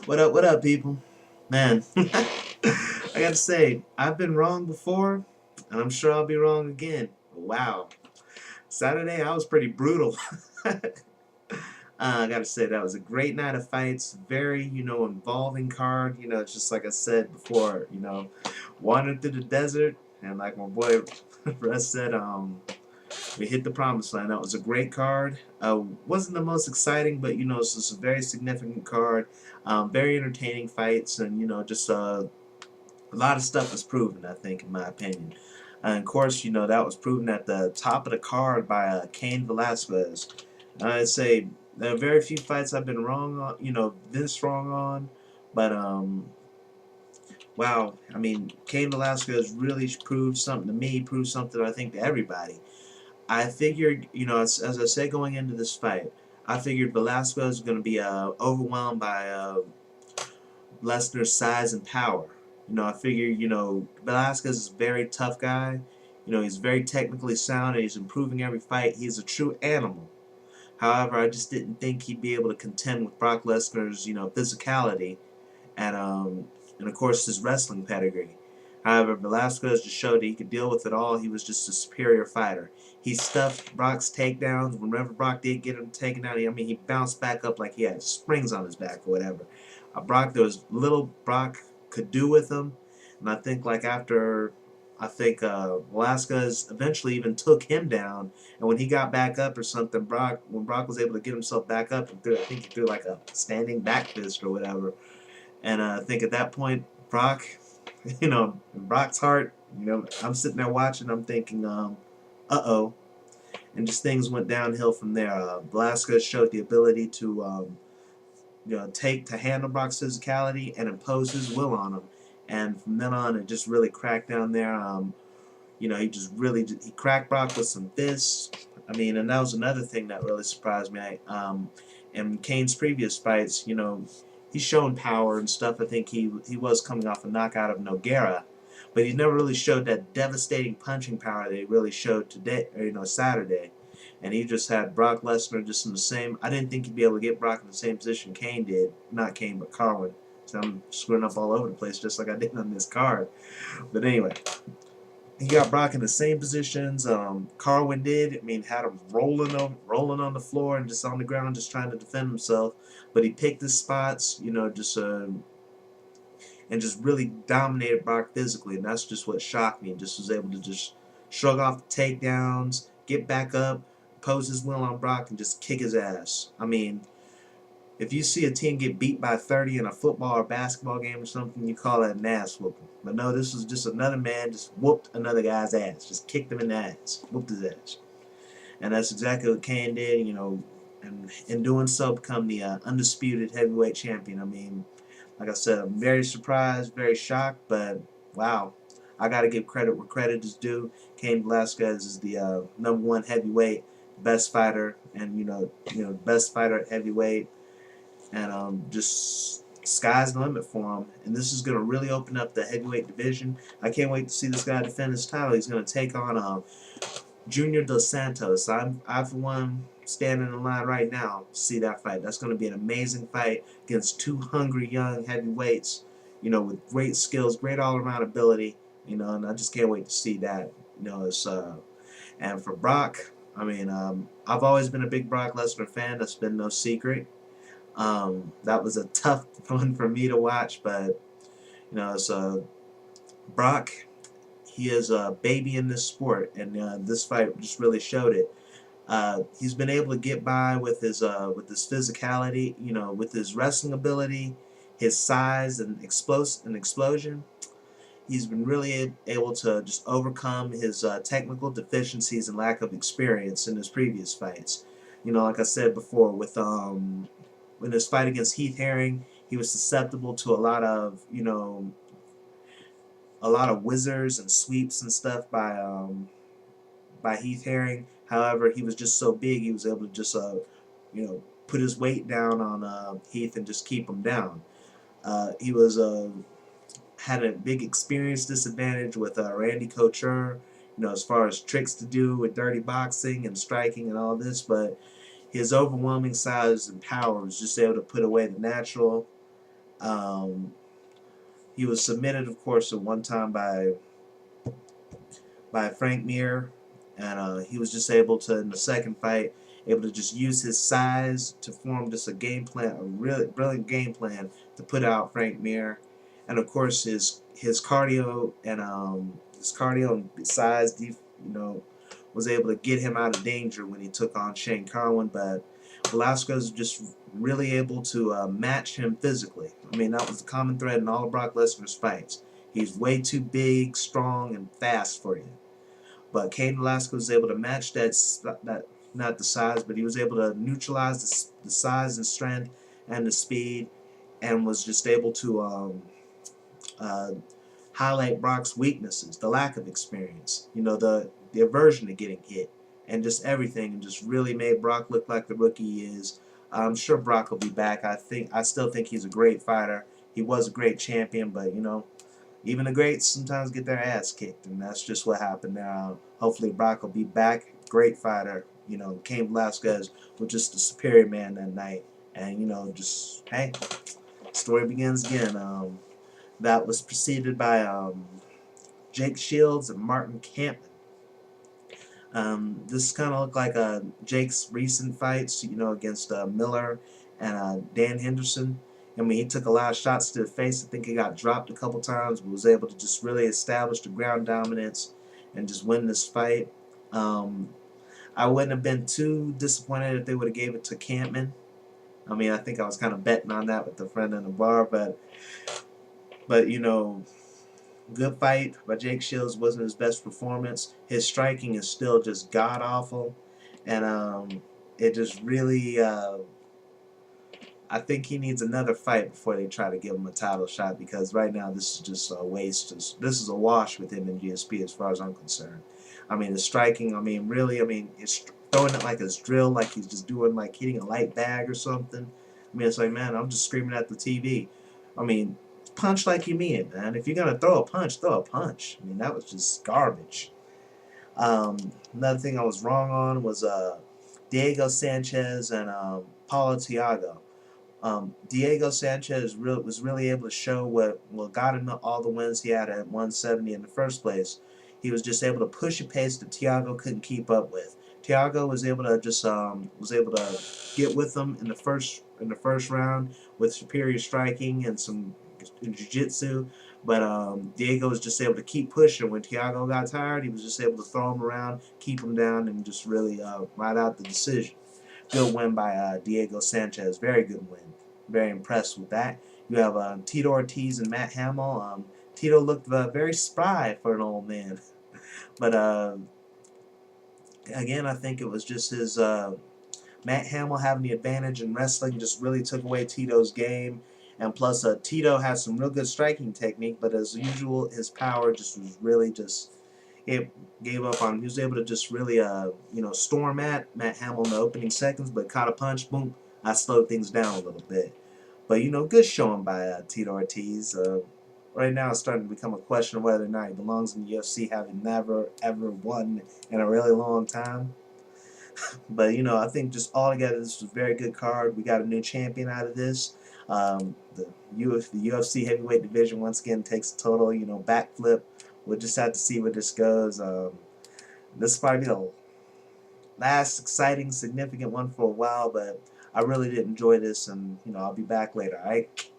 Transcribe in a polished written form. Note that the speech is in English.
What up, people? Man, I gotta say, I've been wrong before, and I'm sure I'll be wrong again. Wow. Saturday, I was pretty brutal. I gotta say, that was a great night of fights. Very, involving card. Just like I said before, wandered through the desert, and like my boy Russ said, we hit the promised land. That was a great card. Wasn't the most exciting, but it's just a very significant card. Very entertaining fights, and just a lot of stuff was proven. I think, in my opinion, and of course, that was proven at the top of the card by Cain Velasquez. I'd say there are very few fights I've been wrong on. This wrong on, but wow. I mean, Cain Velasquez really proved something to me. Proved something I think to everybody. I figured, as I said going into this fight, I figured Velasquez was going to be overwhelmed by Lesnar's size and power. I figured, Velasquez is a very tough guy. He's very technically sound and he's improving every fight. He's a true animal. However, I just didn't think he'd be able to contend with Brock Lesnar's, physicality and of course his wrestling pedigree. However, Velasquez just showed that he could deal with it all. He was just a superior fighter. He stuffed Brock's takedowns. Whenever Brock did get him taken out, he bounced back up like he had springs on his back or whatever. There was little Brock could do with him, and I think like after, Velasquez eventually even took him down, and when he got back up or something, when Brock was able to get himself back up, I think he threw like a standing back fist or whatever, and I think at that point, Brock, in Brock's heart, I'm sitting there watching, I'm thinking, uh-oh. And just things went downhill from there. Velasquez showed the ability to, handle Brock's physicality and impose his will on him. And from then on, it just really cracked down there. He cracked Brock with some fists. I mean, and that was another thing that really surprised me. In Cain's previous fights, he's shown power and stuff. I think he was coming off a knockout of Nogueira, but he never really showed that devastating punching power that he really showed today, or, Saturday. And he just had Brock Lesnar just in the same. I didn't think he'd be able to get Brock in the same position Cain did. Not Cain, but Carwin. So I'm screwing up all over the place just like I did on this card. But anyway, he got Brock in the same positions Carwin did. I mean, had him rolling on the floor and just on the ground, just trying to defend himself. But he picked his spots, and just really dominated Brock physically, and that's just what shocked me. Just was able to just shrug off the takedowns, get back up, pose his will on Brock, and just kick his ass. I mean, if you see a team get beat by 30 in a football or basketball game or something, you call that an ass whooping. But no, this was just another man just whooped another guy's ass, just kicked him in the ass, whooped his ass. And that's exactly what Cain did, and in doing so become the undisputed heavyweight champion. I mean, like I said, I'm very surprised, very shocked, but wow. I got to give credit where credit is due. Cain Velasquez is the number one heavyweight, best fighter, and best fighter at heavyweight, and just sky's the limit for him. And this is going to really open up the heavyweight division. I can't wait to see this guy defend his title. He's going to take on Junior Dos Santos. I for one standing in line right now to see that fight. That's going to be an amazing fight against two hungry young heavyweights, with great skills, great all-around ability, and I just can't wait to see that. It's and for Brock, I mean, I've always been a big Brock Lesnar fan. That's been no secret. That was a tough one for me to watch, but it's Brock. He is a baby in this sport, and this fight just really showed it. He's been able to get by with his physicality, with his wrestling ability, his size and explosion. He's been really able to just overcome his technical deficiencies and lack of experience in his previous fights. Like I said before, with in his fight against Heath Herring, he was susceptible to a lot of whizzers and sweeps and stuff by Heath Herring. However, he was just so big, he was able to just put his weight down on Heath and just keep him down. He was had a big experience disadvantage with Randy Couture, as far as tricks to do with dirty boxing and striking and all this, but his overwhelming size and power was just able to put away the natural. Um, he was submitted, of course, at one time by Frank Mir, and he was just able to, in the second fight, able to just use his size to form just a game plan, a really brilliant game plan to put out Frank Mir, and of course his cardio and size, was able to get him out of danger when he took on Shane Carwin, but Velasquez was just really able to match him physically. I mean, that was the common thread in all of Brock Lesnar's fights. He's way too big, strong, and fast for you. But Cain Velasquez was able to match that not the size, but he was able to neutralize the size and strength and the speed, and was just able to uh, highlight Brock's weaknesses, the lack of experience, the aversion to getting hit, and just everything, and just really made Brock look like the rookie he is. I'm sure Brock will be back. I still think he's a great fighter. He was a great champion, but even the greats sometimes get their ass kicked, and that's just what happened now. Hopefully Brock will be back. Great fighter. Cain Velasquez was just a superior man that night. And, just, hey, story begins again. That was preceded by Jake Shields and Martin Kampmann. This kind of looked like Jake's recent fights, against Miller and Dan Henderson. I mean, he took a lot of shots to the face. I think he got dropped a couple times, but was able to just really establish the ground dominance and just win this fight. Um, I wouldn't have been too disappointed if they would have gave it to Kampmann. I mean, I think I was kind of betting on that with a friend in the bar, but good fight by Jake Shields. Wasn't his best performance. His striking is still just god awful, and it just really. I think he needs another fight before they try to give him a title shot, because right now this is just a waste. This is a wash with him in GSP as far as I'm concerned. I mean, the striking. I mean, really. I mean, it's throwing it like it's drill, like he's just doing like hitting a light bag or something. I mean, it's like, man, I'm just screaming at the TV. I mean, punch like you mean it, man. If you're gonna throw a punch, throw a punch. I mean, that was just garbage. Another thing I was wrong on was Diego Sanchez and Paulo Thiago. Diego Sanchez was really able to show what got him all the wins he had at 170 in the first place. He was just able to push a pace that Thiago couldn't keep up with. Thiago was able to get with him in the first round with superior striking and some jiu-jitsu, but Diego was just able to keep pushing. When Thiago got tired, he was just able to throw him around, keep him down, and just really ride out the decision. Good win by Diego Sanchez. Very good win. Very impressed with that. You have Tito Ortiz and Matt Hamill. Tito looked very spry for an old man. But again, I think it was just his Matt Hamill having the advantage in wrestling just really took away Tito's game. And plus, Tito has some real good striking technique, but as usual, his power just was really just it gave up on him. He was able to just really, storm at Matt Hamill in the opening seconds, but caught a punch, boom, I slowed things down a little bit. But, good showing by Tito Ortiz. Right now, it's starting to become a question of whether or not he belongs in the UFC, having never, ever won in a really long time. But, I think just altogether, this was a very good card. We got a new champion out of this. The UFC heavyweight division once again takes a total, backflip. We'll just have to see where this goes. This will probably be the last exciting, significant one for a while, but I really did enjoy this, and I'll be back later. All right.